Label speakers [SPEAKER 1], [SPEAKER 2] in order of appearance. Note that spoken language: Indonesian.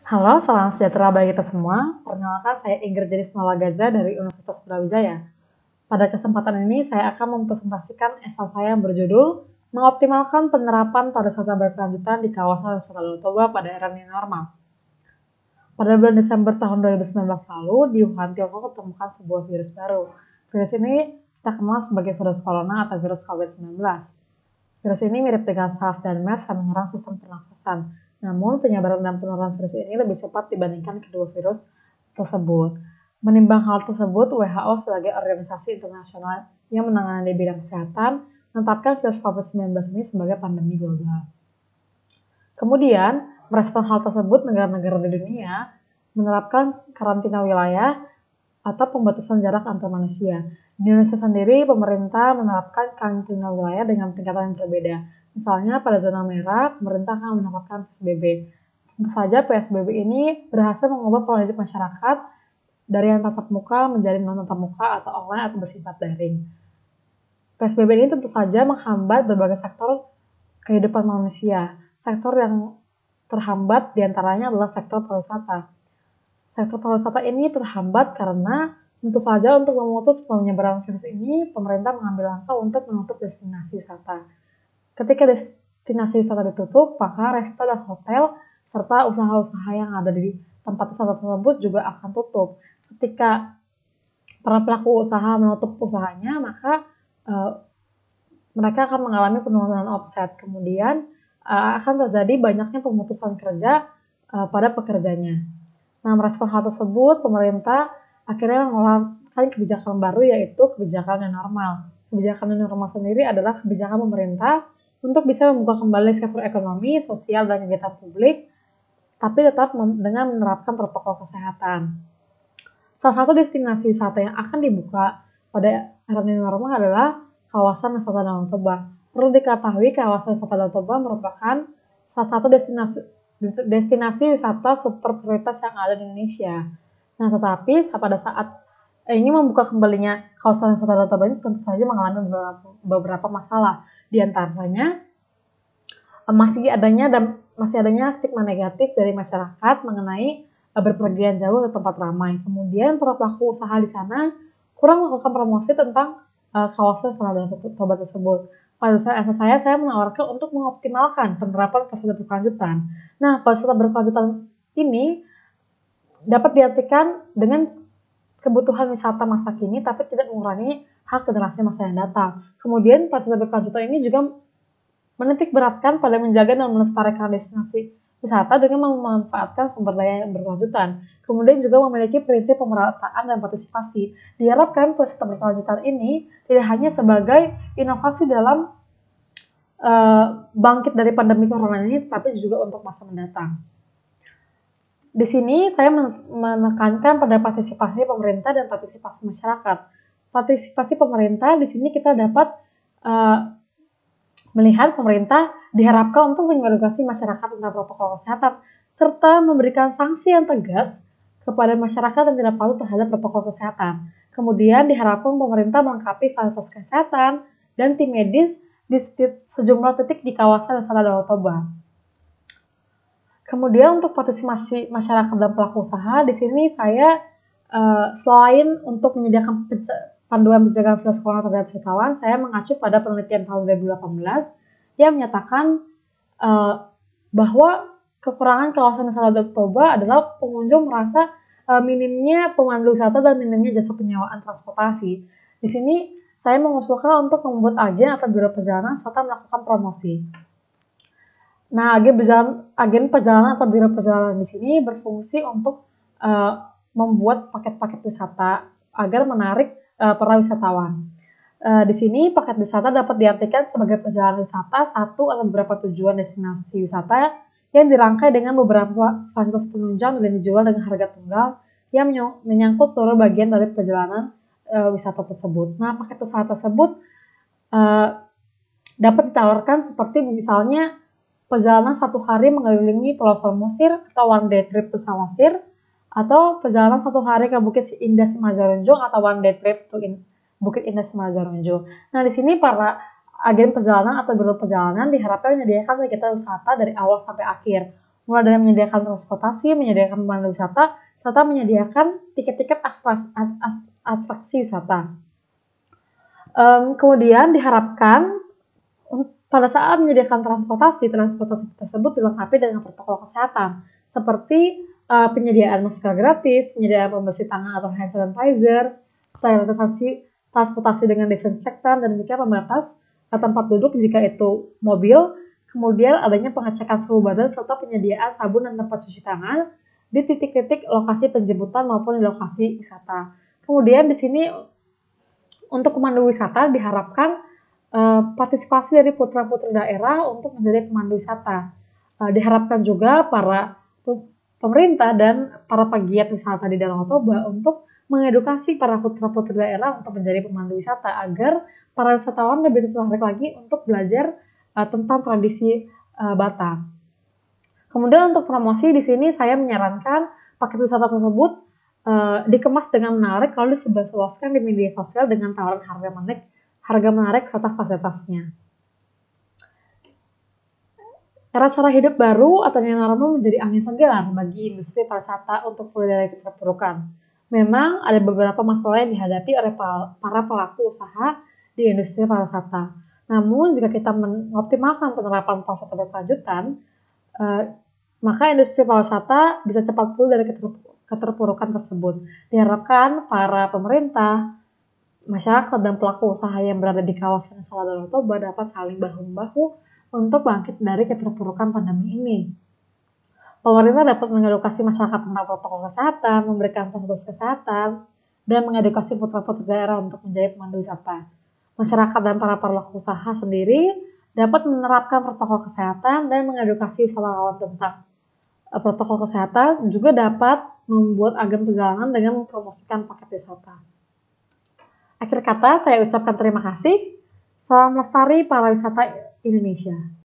[SPEAKER 1] Halo, salam sejahtera bagi kita semua. Perkenalkan, saya Ingrid Denis Malagaza dari Universitas Brawijaya. Pada kesempatan ini, saya akan mempresentasikan esai saya yang berjudul Mengoptimalkan Penerapan Pariwisata Berkelanjutan di Kawasan Wisata Danau Toba pada Era New Normal. Pada bulan Desember tahun 2019 lalu, di Wuhan, Tiongkok ditemukan sebuah virus baru. Virus ini kita kenal sebagai virus corona atau virus COVID-19. Virus ini mirip dengan SARS dan MERS yang menyerang sistem pernafasan. Namun, penyebaran dan penularan virus ini lebih cepat dibandingkan kedua virus tersebut. Menimbang hal tersebut, WHO sebagai organisasi internasional yang menangani bidang kesehatan menetapkan virus COVID-19 ini sebagai pandemi global. Kemudian, merespon hal tersebut, negara-negara di dunia menerapkan karantina wilayah atau pembatasan jarak antar manusia. Di Indonesia sendiri, pemerintah menerapkan karantina wilayah dengan tingkatan yang berbeda. Misalnya, pada zona merah, pemerintah akan menerapkan PSBB. Tentu saja, PSBB ini berhasil mengubah pola hidup masyarakat dari yang tatap muka menjadi non-tatap muka atau online atau bersifat daring. PSBB ini tentu saja menghambat berbagai sektor kehidupan manusia. Sektor yang terhambat diantaranya adalah sektor pariwisata. Sektor pariwisata ini terhambat karena tentu saja untuk memutus penyebaran virus ini, pemerintah mengambil langkah untuk menutup destinasi wisata. Ketika destinasi wisata ditutup, maka resto dan hotel serta usaha-usaha yang ada di tempat wisata tersebut juga akan tutup. Ketika para pelaku usaha menutup usahanya, maka mereka akan mengalami penurunan omset. Kemudian akan terjadi banyaknya pemutusan kerja pada pekerjanya. Nah, merespon hal tersebut, pemerintah akhirnya mengeluarkan kebijakan baru, yaitu kebijakan new normal. Kebijakan new normal sendiri adalah kebijakan pemerintah untuk bisa membuka kembali sektor ekonomi, sosial, dan kegiatan publik, tapi tetap dengan menerapkan protokol kesehatan. Salah satu destinasi wisata yang akan dibuka pada era new normal adalah kawasan wisata Danau Toba. Perlu diketahui, kawasan wisata Danau Toba merupakan salah satu destinasi wisata super prioritas yang ada di Indonesia. Nah, tetapi pada saat ini membuka kembalinya kawasan wisata Danau Toba ini tentu saja mengalami beberapa masalah. Di antaranya masih adanya stigma negatif dari masyarakat mengenai berpergian jauh ke tempat ramai. Kemudian para pelaku usaha di sana kurang melakukan promosi tentang kawasan wisata Danau Toba tersebut. Pada saat saya menawarkan untuk mengoptimalkan penerapan pariwisata berkelanjutan. Nah, pariwisata berkelanjutan ini dapat diartikan dengan kebutuhan wisata masa kini, tapi tidak mengurangi hak generasi masa yang datang. Kemudian, pariwisata berkelanjutan ini juga menitik beratkan pada menjaga dan melestarikan destinasi wisata dengan memanfaatkan sumber daya yang berkelanjutan. Kemudian juga memiliki prinsip pemerataan dan partisipasi. Diharapkan pariwisata berkelanjutan ini tidak hanya sebagai inovasi dalam bangkit dari pandemi corona ini, tapi juga untuk masa mendatang. Di sini saya menekankan pada partisipasi pemerintah dan partisipasi masyarakat. Partisipasi pemerintah di sini kita dapat melihat pemerintah diharapkan untuk mengedukasi masyarakat tentang protokol kesehatan serta memberikan sanksi yang tegas kepada masyarakat yang tidak patuh terhadap protokol kesehatan. Kemudian diharapkan pemerintah melengkapi fasilitas kesehatan dan tim medis di sejumlah titik di kawasan wisata Danau Toba. Kemudian untuk partisipasi masyarakat dan pelaku usaha, di sini saya selain untuk menyediakan panduan pencegahan virus corona terhadap wisatawan, saya mengacu pada penelitian tahun 2018 yang menyatakan bahwa kekurangan kawasan wisata Danau Toba adalah pengunjung merasa minimnya pemandu wisata dan minimnya jasa penyewaan transportasi. Di sini saya mengusulkan untuk membuat agen atau biro perjalanan serta melakukan promosi. Nah, agen perjalanan atau biro perjalanan di sini berfungsi untuk membuat paket-paket wisata agar menarik para wisatawan. Di sini paket wisata dapat diartikan sebagai perjalanan wisata satu atau beberapa tujuan destinasi wisata yang dirangkai dengan beberapa fasilitas penunjang dan dijual dengan harga tunggal yang menyangkut seluruh bagian dari perjalanan wisata tersebut. Nah, paket wisata tersebut dapat ditawarkan seperti misalnya perjalanan 1 hari mengelilingi Pulau Samosir atau one day trip to Samosir, atau perjalanan 1 hari ke Bukit Indah Semajarunjung atau one day trip to Bukit Indah Semajarunjung. Nah, di sini para agen perjalanan atau biro perjalanan diharapkan menyediakan kegiatan wisata dari awal sampai akhir, mulai dari menyediakan transportasi, menyediakan pemandu wisata, serta menyediakan tiket-tiket atraksi wisata. Kemudian diharapkan pada saat menyediakan transportasi tersebut dilengkapi dengan protokol kesehatan, seperti penyediaan masker gratis, penyediaan pembersih tangan atau hand sanitizer, transportasi dengan desinfektan, dan juga pembatas tempat duduk jika itu mobil, kemudian adanya pengecekan suhu badan serta penyediaan sabun dan tempat cuci tangan di titik-titik lokasi penjemputan maupun di lokasi wisata. Kemudian di sini untuk pemandu wisata diharapkan partisipasi dari putra-putri daerah untuk menjadi pemandu wisata. Diharapkan juga para pemerintah dan para pegiat wisata di Danau Toba untuk mengedukasi para putra-putri daerah untuk menjadi pemandu wisata agar para wisatawan lebih tertarik lagi untuk belajar tentang tradisi Batak. Kemudian untuk promosi di sini saya menyarankan paket wisata tersebut dikemas dengan menarik lalu disebarluaskan di media sosial dengan tawaran harga menarik serta fasilitasnya. Era cara hidup baru atau new normal menjadi angin segar bagi industri pariwisata untuk pulih dari keterpurukan. Memang ada beberapa masalah yang dihadapi oleh para pelaku usaha di industri pariwisata. Namun jika kita mengoptimalkan penerapan proses berkelanjutan, maka industri pariwisata bisa cepat pulih dari keterpurukan tersebut. Diharapkan para pemerintah, masyarakat, dan pelaku usaha yang berada di kawasan Selat Danau Toba dapat saling bahu-membahu untuk bangkit dari keterpurukan pandemi ini. Pemerintah dapat mengedukasi masyarakat tentang protokol kesehatan, memberikan fasilitas kesehatan, dan mengedukasi putra-putri daerah untuk menjadi pemandu wisata. Masyarakat dan para pelaku usaha sendiri dapat menerapkan protokol kesehatan dan mengedukasi wisatawan tentang protokol kesehatan, juga dapat membuat agen perjalanan dengan mempromosikan paket wisata. Akhir kata, saya ucapkan terima kasih. Salam lestari pariwisata Indonesia.